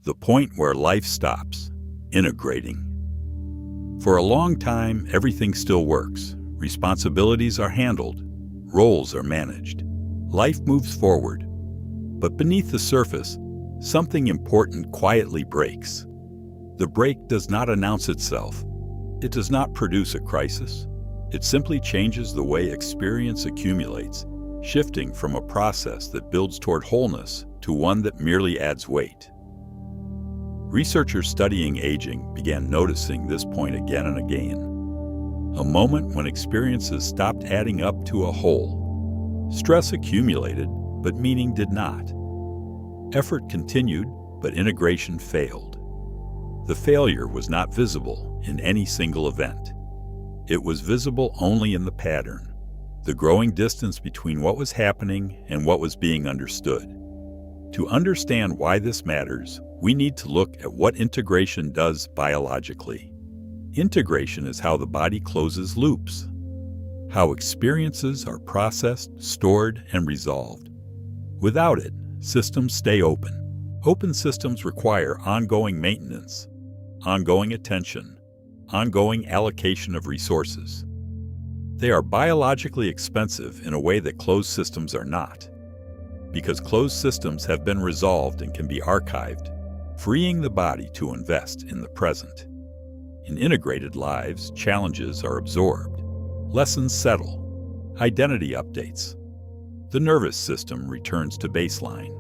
the point where life stops, integrating. For a long time, everything still works. Responsibilities are handled, roles are managed, life moves forward. But beneath the surface, something important quietly breaks. The break does not announce itself. It does not produce a crisis. It simply changes the way experience accumulates, shifting from a process that builds toward wholeness to one that merely adds weight. Researchers studying aging began noticing this point again and again. A moment when experiences stopped adding up to a whole. Stress accumulated, but meaning did not. Effort continued, but integration failed. The failure was not visible in any single event. It was visible only in the pattern, the growing distance between what was happening and what was being understood. To understand why this matters, we need to look at what integration does biologically. Integration is how the body closes loops, how experiences are processed, stored, and resolved. Without it, systems stay open. Open systems require ongoing maintenance, ongoing attention, ongoing allocation of resources. They are biologically expensive in a way that closed systems are not, because closed systems have been resolved and can be archived, freeing the body to invest in the present. In integrated lives, challenges are absorbed, lessons settle, identity updates. The nervous system returns to baseline.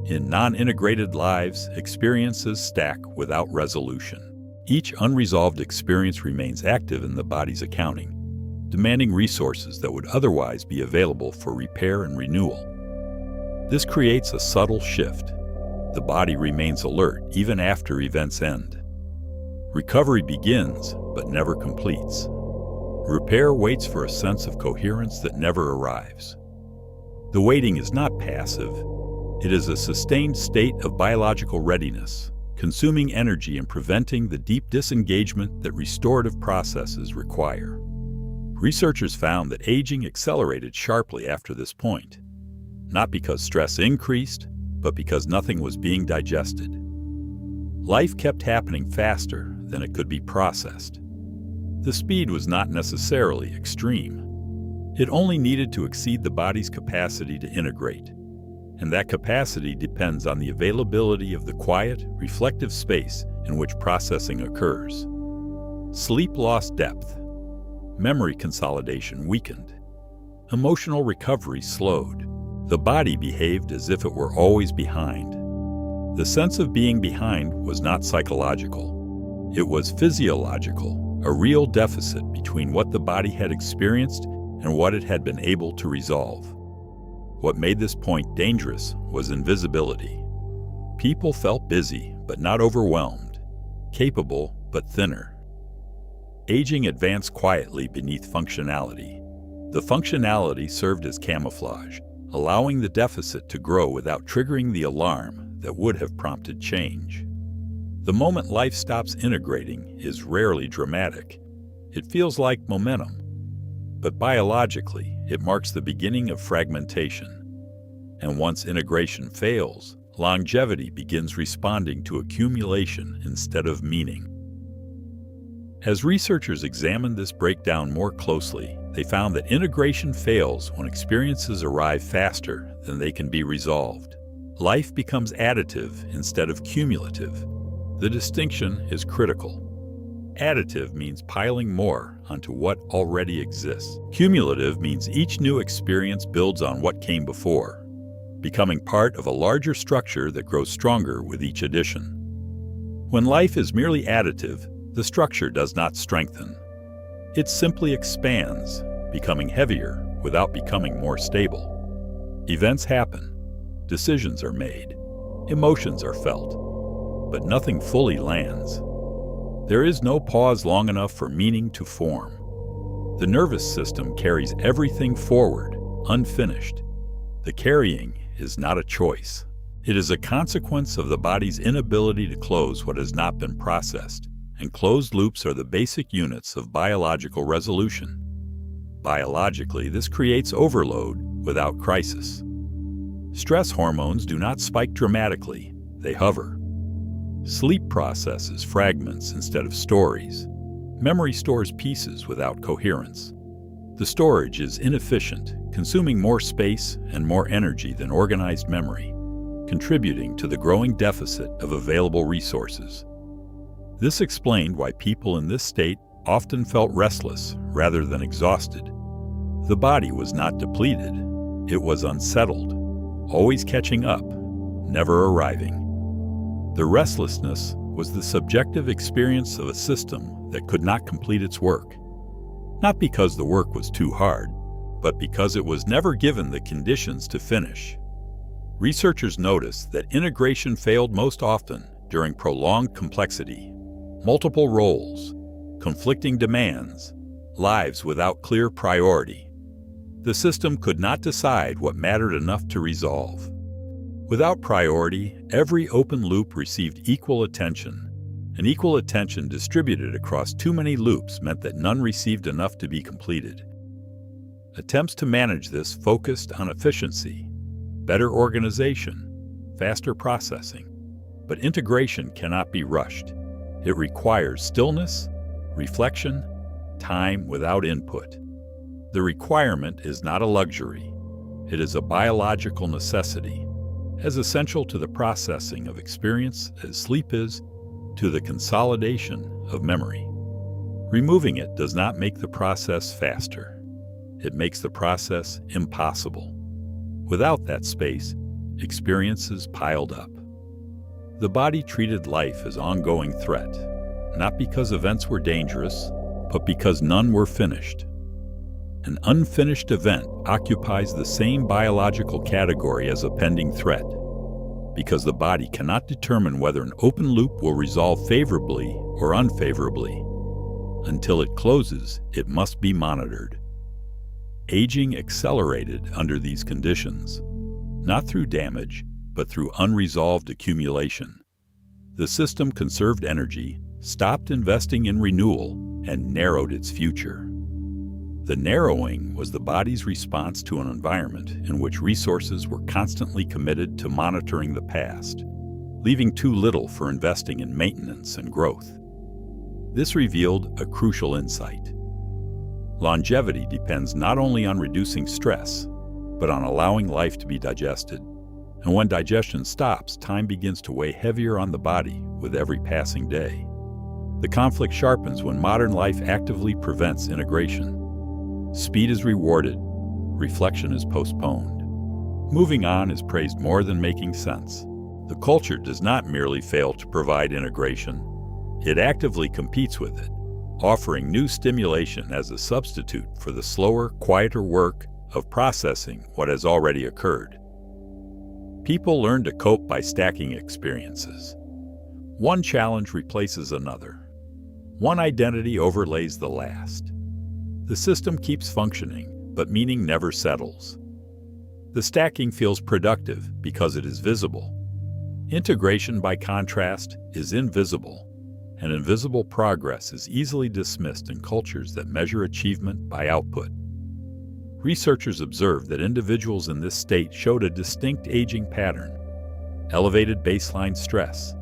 In non-integrated lives, experiences stack without resolution. Each unresolved experience remains active in the body's accounting, demanding resources that would otherwise be available for repair and renewal. This creates a subtle shift. The body remains alert even after events end. Recovery begins, but never completes. Repair waits for a sense of coherence that never arrives. The waiting is not passive. It is a sustained state of biological readiness, consuming energy and preventing the deep disengagement that restorative processes require. Researchers found that aging accelerated sharply after this point, not because stress increased, but because nothing was being digested. Life kept happening faster than it could be processed. The speed was not necessarily extreme. It only needed to exceed the body's capacity to integrate, and that capacity depends on the availability of the quiet, reflective space in which processing occurs. Sleep lost depth. Memory consolidation weakened. Emotional recovery slowed. The body behaved as if it were always behind. The sense of being behind was not psychological. It was physiological, a real deficit between what the body had experienced and what it had been able to resolve. What made this point dangerous was invisibility. People felt busy, but not overwhelmed, capable, but thinner. Aging advanced quietly beneath functionality. The functionality served as camouflage, allowing the deficit to grow without triggering the alarm that would have prompted change. The moment life stops integrating is rarely dramatic. It feels like momentum. But biologically, it marks the beginning of fragmentation. And once integration fails, longevity begins responding to accumulation instead of meaning. As researchers examined this breakdown more closely, they found that integration fails when experiences arrive faster than they can be resolved. Life becomes additive instead of cumulative. The distinction is critical. Additive means piling more onto what already exists. Cumulative means each new experience builds on what came before, becoming part of a larger structure that grows stronger with each addition. When life is merely additive, the structure does not strengthen. It simply expands, becoming heavier without becoming more stable. Events happen, decisions are made, emotions are felt, but nothing fully lands. There is no pause long enough for meaning to form. The nervous system carries everything forward, unfinished. The carrying is not a choice. It is a consequence of the body's inability to close what has not been processed, and closed loops are the basic units of biological resolution. Biologically, this creates overload without crisis. Stress hormones do not spike dramatically, they hover. Sleep processes fragments instead of stories. Memory stores pieces without coherence. The storage is inefficient, consuming more space and more energy than organized memory, contributing to the growing deficit of available resources. This explained why people in this state often felt restless rather than exhausted. The body was not depleted, it was unsettled, always catching up, never arriving. The restlessness was the subjective experience of a system that could not complete its work. Not because the work was too hard, but because it was never given the conditions to finish. Researchers noticed that integration failed most often during prolonged complexity, multiple roles, conflicting demands, lives without clear priority. The system could not decide what mattered enough to resolve. Without priority, every open loop received equal attention, and equal attention distributed across too many loops meant that none received enough to be completed. Attempts to manage this focused on efficiency, better organization, faster processing, but integration cannot be rushed. It requires stillness, reflection, time without input. The requirement is not a luxury. It is a biological necessity, as essential to the processing of experience as sleep is to the consolidation of memory. Removing it does not make the process faster. It makes the process impossible. Without that space, experiences piled up. The body treated life as ongoing threat, not because events were dangerous, but because none were finished. An unfinished event occupies the same biological category as a pending threat, because the body cannot determine whether an open loop will resolve favorably or unfavorably. Until it closes, it must be monitored. Aging accelerated under these conditions, not through damage, but through unresolved accumulation. The system conserved energy, stopped investing in renewal, and narrowed its future. The narrowing was the body's response to an environment in which resources were constantly committed to monitoring the past, leaving too little for investing in maintenance and growth. This revealed a crucial insight. Longevity depends not only on reducing stress, but on allowing life to be digested. And when digestion stops, time begins to weigh heavier on the body with every passing day. The conflict sharpens when modern life actively prevents integration. Speed is rewarded, reflection is postponed. Moving on is praised more than making sense. The culture does not merely fail to provide integration, it actively competes with it, offering new stimulation as a substitute for the slower, quieter work of processing what has already occurred. People learn to cope by stacking experiences. One challenge replaces another. One identity overlays the last. The system keeps functioning, but meaning never settles. The stacking feels productive because it is visible. Integration, by contrast, is invisible, and invisible progress is easily dismissed in cultures that measure achievement by output. Researchers observed that individuals in this state showed a distinct aging pattern: elevated baseline stress,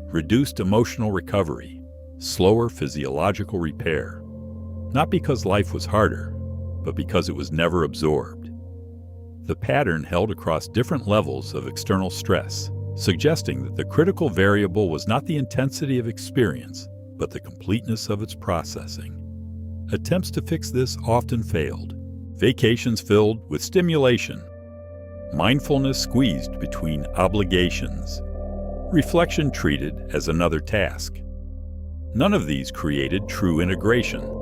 reduced emotional recovery, slower physiological repair. Not because life was harder, but because it was never absorbed. The pattern held across different levels of external stress, suggesting that the critical variable was not the intensity of experience, but the completeness of its processing. Attempts to fix this often failed. Vacations filled with stimulation, mindfulness squeezed between obligations, reflection treated as another task. None of these created true integration.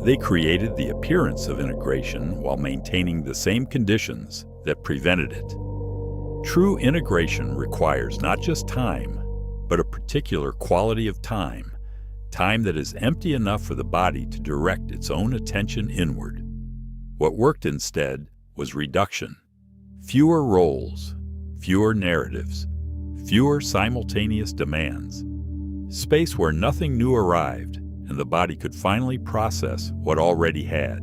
They created the appearance of integration while maintaining the same conditions that prevented it. True integration requires not just time, but a particular quality of time that is empty enough for the body to direct its own attention inward. What worked instead was reduction. Fewer roles, fewer narratives, fewer simultaneous demands. Space where nothing new arrived, and the body could finally process what already had.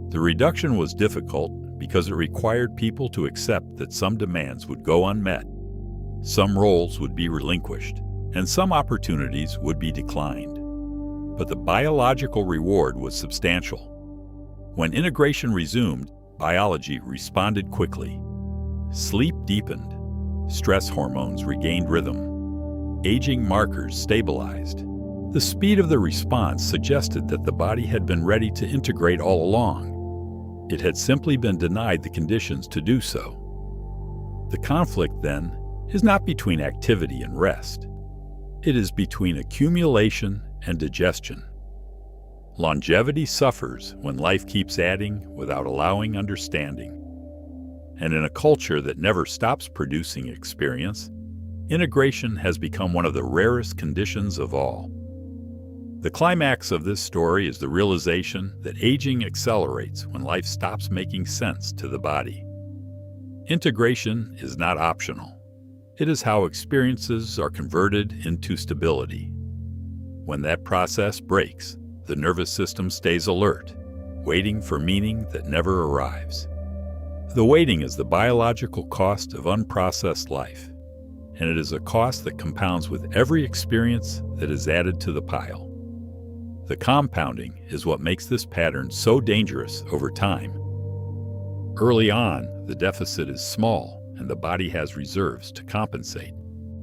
The reduction was difficult because it required people to accept that some demands would go unmet, some roles would be relinquished, and some opportunities would be declined. But the biological reward was substantial. When integration resumed, biology responded quickly. Sleep deepened, stress hormones regained rhythm, aging markers stabilized. The speed of the response suggested that the body had been ready to integrate all along. It had simply been denied the conditions to do so. The conflict, then, is not between activity and rest. It is between accumulation and digestion. Longevity suffers when life keeps adding without allowing understanding. And in a culture that never stops producing experience, integration has become one of the rarest conditions of all. The climax of this story is the realization that aging accelerates when life stops making sense to the body. Integration is not optional. It is how experiences are converted into stability. When that process breaks, the nervous system stays alert, waiting for meaning that never arrives. The waiting is the biological cost of unprocessed life, and it is a cost that compounds with every experience that is added to the pile. The compounding is what makes this pattern so dangerous over time. Early on, the deficit is small and the body has reserves to compensate.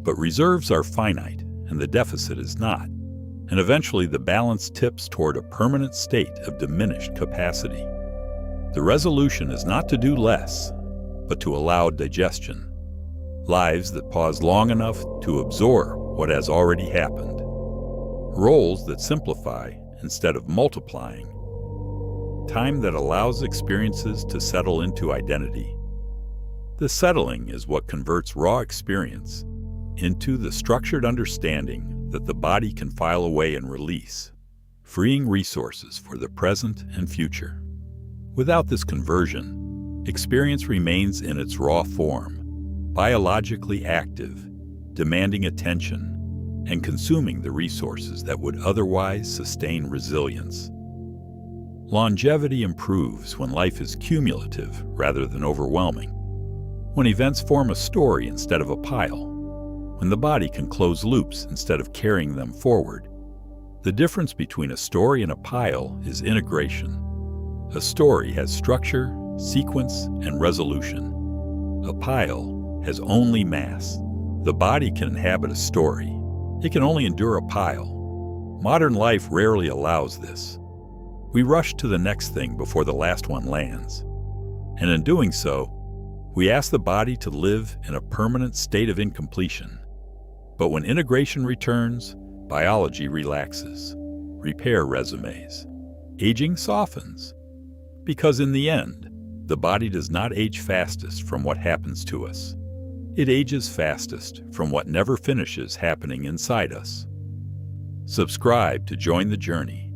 But reserves are finite and the deficit is not. And eventually the balance tips toward a permanent state of diminished capacity. The resolution is not to do less, but to allow digestion. Lives that pause long enough to absorb what has already happened. Roles that simplify instead of multiplying. Time that allows experiences to settle into identity. The settling is what converts raw experience into the structured understanding that the body can file away and release, freeing resources for the present and future. Without this conversion, experience remains in its raw form, biologically active, demanding attention, and consuming the resources that would otherwise sustain resilience. Longevity improves when life is cumulative rather than overwhelming, when events form a story instead of a pile, when the body can close loops instead of carrying them forward. The difference between a story and a pile is integration. A story has structure, sequence, and resolution. A pile has only mass. The body can inhabit a story. It can only endure a pile. Modern life rarely allows this. We rush to the next thing before the last one lands. And in doing so, we ask the body to live in a permanent state of incompletion. But when integration returns, biology relaxes. Repair resumes. Aging softens. Because in the end, the body does not age fastest from what happens to us. It ages fastest from what never finishes happening inside us. Subscribe to join the journey.